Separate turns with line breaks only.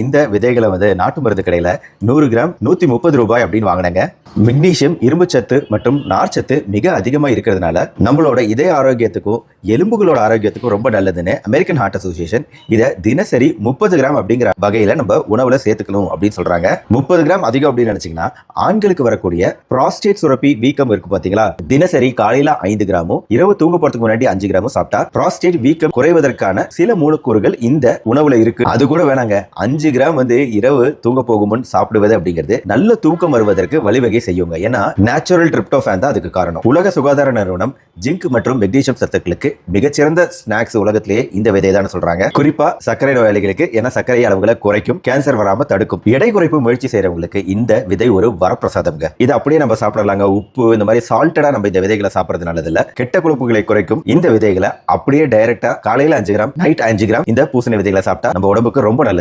இந்த விதைகளை நாட்டு மருந்து கடையில 100 கிராம் 130 ரூபாய் அப்படின்னு வாங்கினாங்க. மெக்னீசியம், இரும்புச்சத்து மற்றும் நார்ச்சத்து மிக அதிகமா இருக்கிறதுனால நம்மளோட இதய ஆரோக்கியத்துக்கும் எலும்புகளோட ஆரோக்கியத்துக்கும் ரொம்ப நல்லதுன்னு அமெரிக்கன் ஹார்ட் அசோசியேஷன் இதை தினசரி 30 கிராம் அப்படிங்கிற வகையில நம்ம உணவுல சேர்த்துக்கணும் அப்படின்னு சொல்றாங்க. 30 கிராம் அதிகம் அப்படின்னு நினைச்சீங்கன்னா ஆண்களுக்கு வரக்கூடிய ப்ராஸ்டேட் சுரப்பி வீக்கம் இருக்கு பாத்தீங்களா, தினசரி காலையில 5 கிராமும் இரவு தூங்க போறதுக்கு முன்னாடி 5 கிராமும் சாப்பிட்டா ப்ராஸ்டேட் வீக்கம் குறைவதற்கான சில மூலக்கூறுகள் இந்த உணவுல இருக்கு. அது கூட வேணாங்க, 5 கிராம் இரவு தூங்க போகும் முன் சாப்பிடுவது அப்படிங்கிறது நல்ல தூக்கம் வருவதற்கு வழிவகை செய்யுங்க. ஏன்னா நேச்சுரல் டிரிப்டோஃபான் தான் அதுக்கு காரணம். உலக சுகாதார நிறுவனம் ஜிங்க் மற்றும் மெக்னீசியம் சத்துக்களுக்கு மிகச்சிறந்த ஸ்நாக்ஸ் உலகத்திலேயே இந்த விதை தான் சொல்றாங்க. குறிப்பா சர்க்கரை நோயாளிகளுக்கு, ஏன்னா சர்க்கரை அளவுகளை குறைக்கும், கேன்சர் வராம தடுக்கும். எடை குறைப்பு முயற்சி செய்யறவங்களுக்கு இந்த விதை ஒரு வரப்பிரசாதம்ங்க. இது அப்படியே நம்ம சாப்பிடலாங்க. உப்பு இந்த மாதிரி சால்ட்டடா நம்ம இந்த விதைகளை சாப்பிடுறது நல்லது இல்ல. கெட்ட கொழுப்புகளை குறைக்கும் இந்த விதைகளை அப்படியே டைரக்டா காலையில 5 கிராம் நைட் 5 கிராம் இந்த பூசணி விதைகளை சாப்பிட்டா நம்ம உடம்புக்கு ரொம்ப நல்லது.